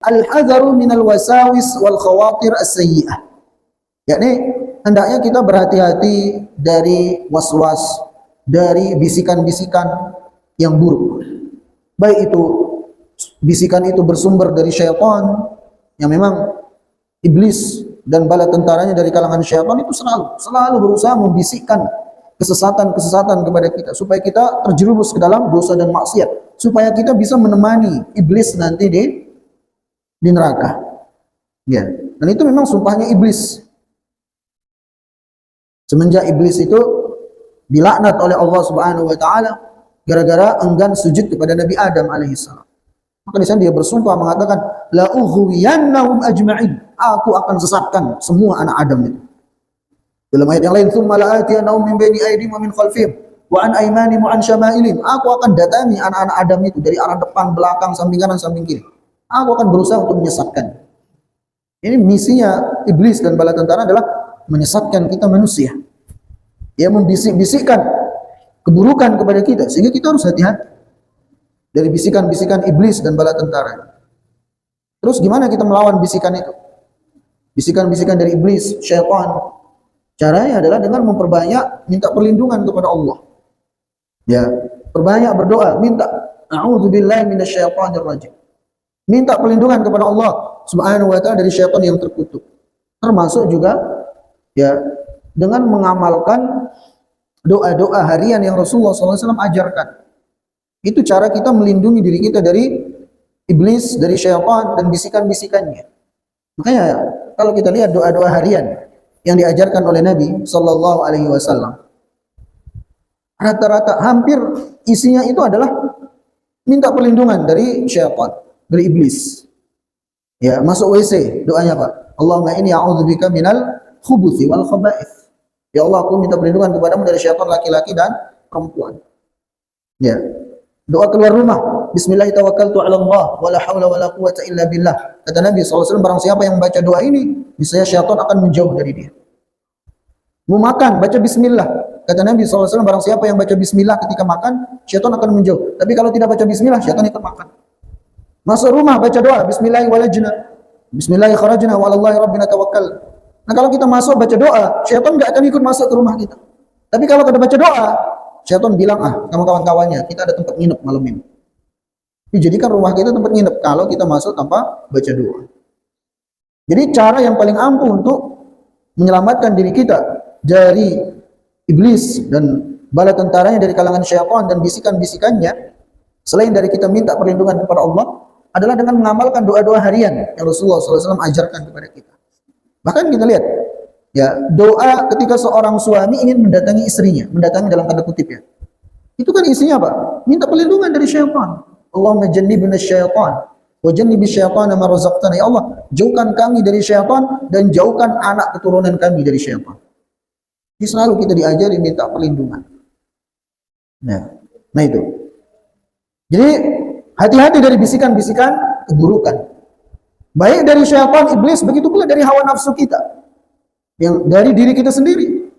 Al-hadzaru minal wasawis wal khawatir as-sayyi'ah. Yakni hendaknya kita berhati-hati dari was-was, dari bisikan-bisikan yang buruk. Baik itu bisikan itu bersumber dari syaitan, yang memang iblis dan bala tentaranya dari kalangan syaitan itu selalu berusaha membisikkan kesesatan-kesesatan kepada kita supaya kita terjerumus ke dalam dosa dan maksiat, supaya kita bisa menemani iblis nanti di neraka. Ya, dan itu memang sumpahnya iblis. Semenjak iblis itu dilaknat oleh Allah Subhanahu wa taala gara-gara enggan sujud kepada Nabi Adam alaihissalam. Maka di sana dia bersumpah mengatakan, la ughwiyannahum ajma'in. Aku akan sesatkan semua anak Adam itu. Dalam ayat yang lain, tsumma la'atiyannahum min baini aydihim wa min khalfihim wa an aymanihim wa an syama'ilihim. Aku akan datangi anak-anak Adam itu dari arah depan, belakang, samping kanan, samping kiri. Aku akan berusaha untuk menyesatkan. Ini misinya iblis dan bala tentara adalah menyesatkan kita manusia. Dia membisik-bisikkan keburukan kepada kita, sehingga kita harus hati-hati dari bisikan-bisikan iblis dan bala tentara. Terus gimana kita melawan bisikan itu? Bisikan-bisikan dari iblis, syaitan. Caranya adalah dengan memperbanyak minta perlindungan kepada Allah. Ya, perbanyak berdoa, minta a'udzubillahi minasyaitonir rajim. Minta perlindungan kepada Allah Subhanahu wa taala dari syaitan yang terkutuk. Termasuk juga ya dengan mengamalkan doa-doa harian yang Rasulullah SAW ajarkan. Itu cara kita melindungi diri kita dari iblis, dari syaitan dan bisikan-bisikannya. Makanya kalau kita lihat doa-doa harian yang diajarkan oleh Nabi Sallallahu Alaihi Wasallam, rata-rata hampir isinya itu adalah minta perlindungan dari syaitan, dari iblis. Ya, masuk WC doanya Pak, Allahumma inni a'udzubika minal khubuthi wal khaba'ith. Ya Allah, aku minta perlindungan kepadamu dari syaitan laki-laki dan perempuan. Ya, doa keluar rumah, bismillahirrahmanirrahim, tawakkaltu 'ala Allah wa la haula wa la quwwata illa billah. Kata Nabi SAW, barang siapa yang membaca doa ini, niscaya syaitan akan menjauh dari dia. Mau makan, baca bismillah. Kata Nabi SAW, barang siapa yang baca bismillah ketika makan, syaitan akan menjauh. Tapi kalau tidak baca bismillah, syaitan ikut makan. Masuk rumah, baca doa, bismillahi walajna, bismillahi kharajna, wa 'alallahi rabbina tawakkal. Nah, kalau kita masuk baca doa, syaitan nggak akan ikut masuk ke rumah kita. Tapi kalau kita baca doa, syaitan bilang, sama kawan-kawannya, kita ada tempat nginep malam ini. Dijadikan rumah kita tempat nginep kalau kita masuk tanpa baca doa. Jadi cara yang paling ampuh untuk menyelamatkan diri kita dari iblis dan bala tentaranya dari kalangan syaitan dan bisikan-bisikannya, selain dari kita minta perlindungan kepada Allah, adalah dengan mengamalkan doa-doa harian yang Rasulullah SAW ajarkan kepada kita. Bahkan kita lihat, ya, doa ketika seorang suami ingin mendatangi istrinya, mendatangi dalam tanda kutip ya, itu kan isinya apa? Minta perlindungan dari syaitan. Allahumma jannibna syaitan wa jannibi syaitana ma razaqtana. Ya Allah, jauhkan kami dari syaitan dan jauhkan anak keturunan kami dari syaitan. Jadi selalu kita diajari minta perlindungan. Nah itu. Jadi hati-hati dari bisikan-bisikan keburukan. Baik dari syaitan, iblis, begitu pula dari hawa nafsu kita. Yang dari diri kita sendiri.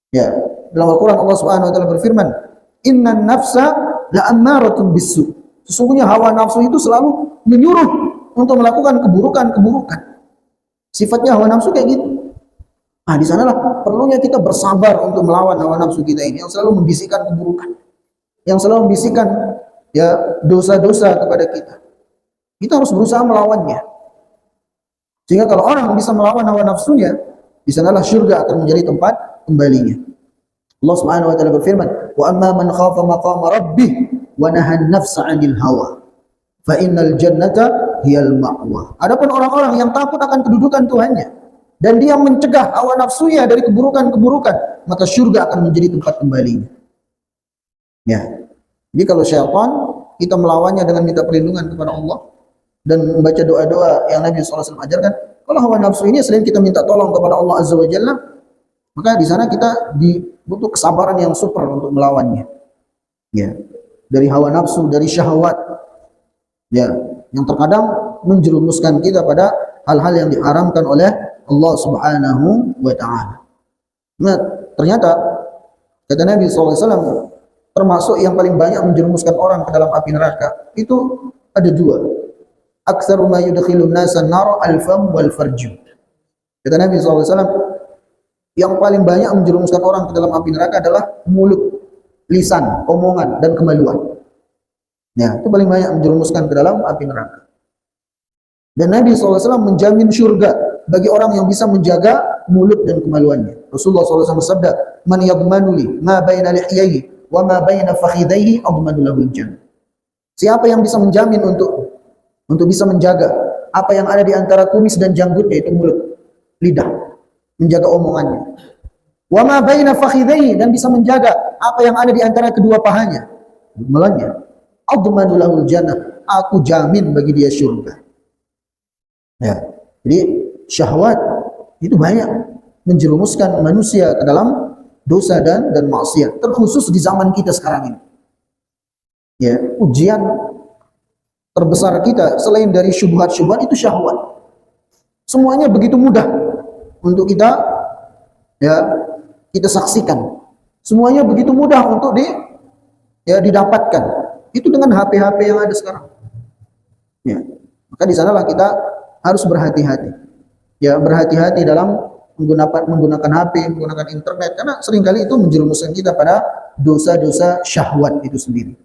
Ya, dalam Al-Qur'an Allah Subhanahu wa taala berfirman, "Innan nafsa la'ammaratun bisu." Sesungguhnya hawa nafsu itu selalu menyuruh untuk melakukan keburukan-keburukan. Sifatnya hawa nafsu kayak gitu. Nah, di sanalah perlunya kita bersabar untuk melawan hawa nafsu kita ini yang selalu membisikkan keburukan. Yang selalu membisikkan ya dosa-dosa kepada kita. Kita harus berusaha melawannya. Sehingga kalau orang bisa melawan hawa nafsunya, di sanalah syurga akan menjadi tempat kembalinya. Allah Subhanahu wa taala berfirman, "Wa amma man khafa maqama rabbih wa nahan nafsa 'anil hawa, fa innal jannata hiyal ma'wa." Adapun orang-orang yang takut akan kedudukan Tuhannya dan dia mencegah hawa nafsunya dari keburukan-keburukan, maka syurga akan menjadi tempat kembalinya. Ya. Jadi kalau syaitan, kita melawannya dengan minta perlindungan kepada Allah dan membaca doa-doa yang Nabi SAW ajarkan. Kalau hawa nafsu ini selain kita minta tolong kepada Allah Azza wa Jalla, maka di sana kita butuh kesabaran yang super untuk melawannya. Ya, dari hawa nafsu, dari syahwat, ya, yang terkadang menjerumuskan kita pada hal-hal yang diharamkan oleh Allah Subhanahu wa Ta'ala. Nah, ternyata kata Nabi SAW, termasuk yang paling banyak menjerumuskan orang ke dalam api neraka itu ada dua. aktsaru ma yudkhilun nasa nar al-fam wal farju. Kata Nabi SAW, yang paling banyak menjerumuskan orang ke dalam api neraka adalah mulut, lisan, omongan, dan kemaluan. Ya, itu paling banyak menjerumuskan ke dalam api neraka. Dan Nabi SAW menjamin surga bagi orang yang bisa menjaga mulut dan kemaluannya. Rasulullah SAW bersabda, "Man yadmanu li ma baina lihyayhi wa ma baina fakhidayhi admanu lahu al-jannah." Siapa yang bisa menjamin untuk bisa menjaga apa yang ada di antara kumis dan janggutnya, itu mulut, lidah, menjaga omongannya. Wa ma baina fakhidayhi, dan bisa menjaga apa yang ada di antara kedua pahanya, gemelannya. Admanu lahu al-jannah, aku jamin bagi dia surga. Ya, jadi syahwat itu banyak menjerumuskan manusia ke dalam dosa dan maksiat, terkhusus di zaman kita sekarang ini. Ya, ujian terbesar kita selain dari syubhat-syubhat itu syahwat. Semuanya begitu mudah untuk kita saksikan. Semuanya begitu mudah untuk didapatkan. Itu dengan HP-HP yang ada sekarang. Ya, maka di sanalah kita harus berhati-hati. Ya, berhati-hati dalam menggunakan HP, menggunakan internet, karena seringkali itu menjerumuskan kita pada dosa-dosa syahwat itu sendiri.